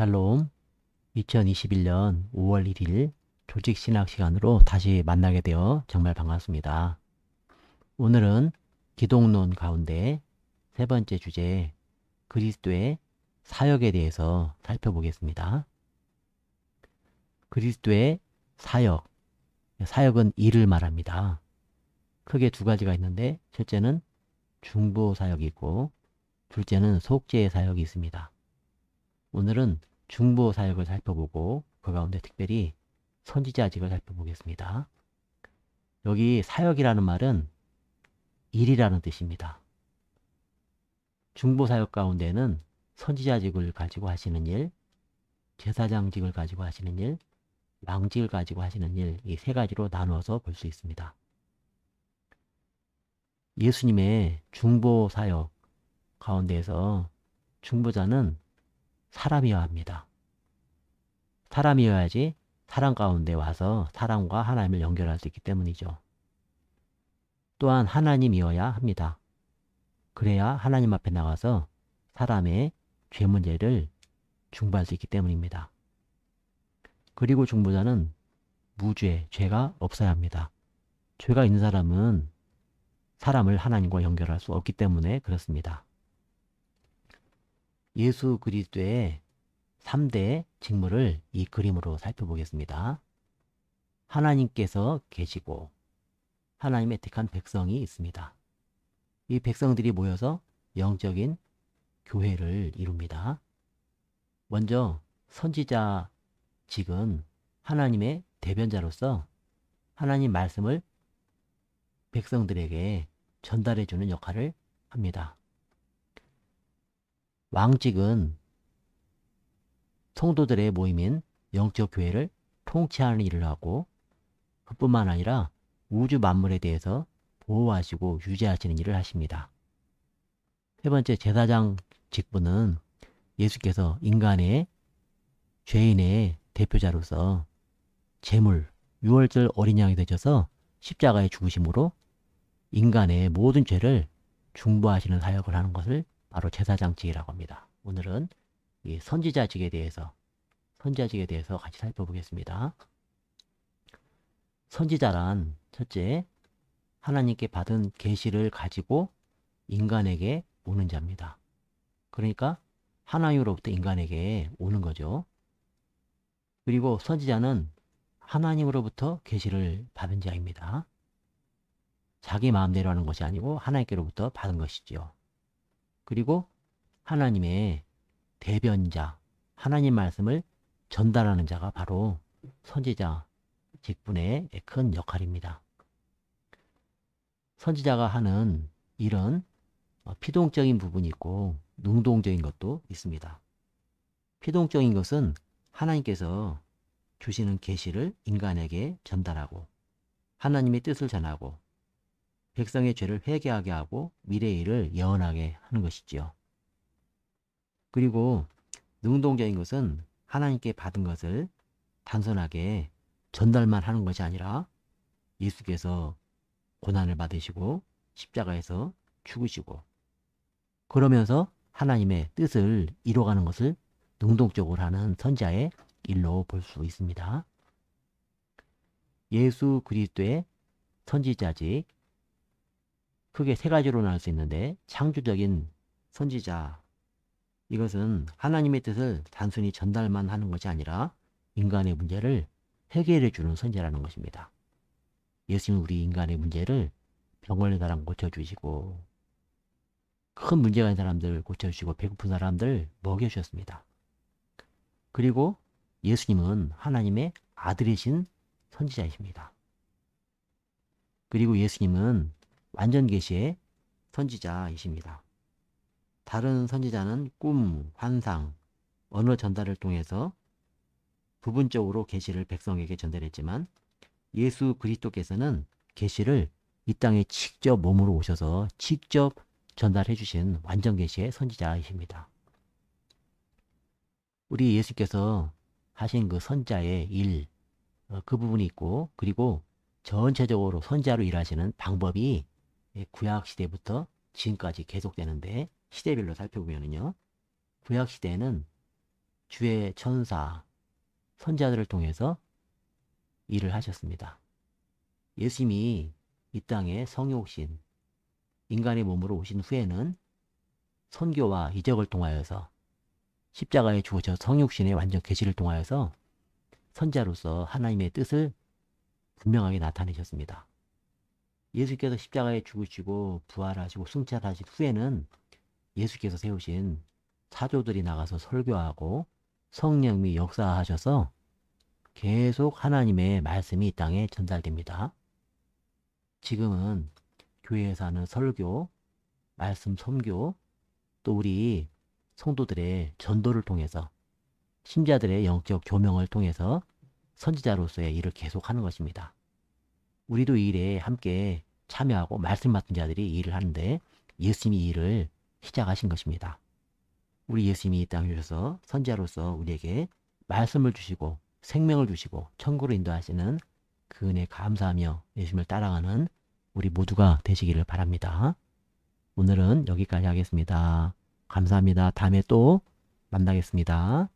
샬롬, 2021년 5월 1일 조직신학 시간으로 다시 만나게 되어 정말 반갑습니다. 오늘은 기독론 가운데 세 번째 주제, 그리스도의 사역에 대해서 살펴보겠습니다. 그리스도의 사역, 사역은 일을 말합니다. 크게 두 가지가 있는데, 첫째는 중보 사역이 있고, 둘째는 속죄의 사역이 있습니다. 오늘은 중보 사역을 살펴보고 그 가운데 특별히 선지자직을 살펴보겠습니다. 여기 사역이라는 말은 일이라는 뜻입니다. 중보 사역 가운데는 선지자직을 가지고 하시는 일, 제사장직을 가지고 하시는 일, 왕직을 가지고 하시는 일, 이 세 가지로 나누어서 볼 수 있습니다. 예수님의 중보 사역 가운데에서 중보자는 사람이어야 합니다. 사람이어야지 사람 가운데 와서 사람과 하나님을 연결할 수 있기 때문이죠. 또한 하나님이어야 합니다. 그래야 하나님 앞에 나가서 사람의 죄 문제를 중보할 수 있기 때문입니다. 그리고 중보자는 무죄, 죄가 없어야 합니다. 죄가 있는 사람은 사람을 하나님과 연결할 수 없기 때문에 그렇습니다. 예수 그리스도의 3대 직무를 이 그림으로 살펴보겠습니다. 하나님께서 계시고 하나님의 택한 백성이 있습니다. 이 백성들이 모여서 영적인 교회를 이룹니다. 먼저 선지자직은 하나님의 대변자로서 하나님 말씀을 백성들에게 전달해주는 역할을 합니다. 왕직은 성도들의 모임인 영적 교회를 통치하는 일을 하고, 그뿐만 아니라 우주 만물에 대해서 보호하시고 유지하시는 일을 하십니다. 세 번째, 제사장 직분은 예수께서 인간의 죄인의 대표자로서 제물, 유월절 어린 양이 되셔서 십자가에 죽으심으로 인간의 모든 죄를 중보하시는 사역을 하는 것을 바로 제사장직이라고 합니다. 오늘은 이 선지자직에 대해서 같이 살펴보겠습니다. 선지자란 첫째, 하나님께 받은 계시를 가지고 인간에게 오는 자입니다. 그러니까 하나님으로부터 인간에게 오는 거죠. 그리고 선지자는 하나님으로부터 계시를 받은 자입니다. 자기 마음대로 하는 것이 아니고 하나님께로부터 받은 것이지요. 그리고 하나님의 대변자, 하나님 말씀을 전달하는 자가 바로 선지자 직분의 큰 역할입니다. 선지자가 하는 일은 피동적인 부분이 있고 능동적인 것도 있습니다. 피동적인 것은 하나님께서 주시는 계시를 인간에게 전달하고 하나님의 뜻을 전하고 백성의 죄를 회개하게 하고 미래의 일을 예언하게 하는 것이지요. 그리고 능동적인 것은 하나님께 받은 것을 단순하게 전달만 하는 것이 아니라 예수께서 고난을 받으시고 십자가에서 죽으시고 그러면서 하나님의 뜻을 이뤄가는 것을 능동적으로 하는 선지자의 일로 볼 수 있습니다. 예수 그리스도의 선지자직, 크게 세 가지로 나눌 수 있는데, 창조적인 선지자, 이것은 하나님의 뜻을 단순히 전달만 하는 것이 아니라 인간의 문제를 해결해 주는 선지자라는 것입니다. 예수님은 우리 인간의 문제를 병 걸린 사람 고쳐주시고 큰 문제가 있는 사람들 고쳐주시고 배고픈 사람들 먹여주셨습니다. 그리고 예수님은 하나님의 아들이신 선지자이십니다. 그리고 예수님은 완전 계시의 선지자이십니다. 다른 선지자는 꿈, 환상, 언어 전달을 통해서 부분적으로 계시를 백성에게 전달했지만 예수 그리스도께서는 계시를 이 땅에 직접 몸으로 오셔서 직접 전달해 주신 완전 계시의 선지자이십니다. 우리 예수께서 하신 그 선자의 일, 그 부분이 있고, 그리고 전체적으로 선자로 일하시는 방법이 구약 시대부터 지금까지 계속되는데, 시대별로 살펴보면요, 구약 시대에는 주의 천사, 선지자들을 통해서 일을 하셨습니다. 예수님이 이 땅에 성이 오신 인간의 몸으로 오신 후에는 선교와 이적을 통하여서 십자가에 죽으셔 성육신의 완전 계시를 통하여서 선지자로서 하나님의 뜻을 분명하게 나타내셨습니다. 예수께서 십자가에 죽으시고 부활하시고 승천하신 후에는 예수께서 세우신 사도들이 나가서 설교하고 성령이 역사하셔서 계속 하나님의 말씀이 이 땅에 전달됩니다. 지금은 교회에서 하는 설교, 말씀 선교, 또 우리 성도들의 전도를 통해서 신자들의 영적 조명을 통해서 선지자로서의 일을 계속하는 것입니다. 우리도 이 일에 함께 참여하고 말씀 맡은 자들이 이 일을 하는데 예수님이 이 일을 시작하신 것입니다. 우리 예수님이 이 땅에 오셔서 선지자로서 우리에게 말씀을 주시고 생명을 주시고 천국으로 인도하시는 그 은혜 감사하며 예수님을 따라가는 우리 모두가 되시기를 바랍니다. 오늘은 여기까지 하겠습니다. 감사합니다. 다음에 또 만나겠습니다.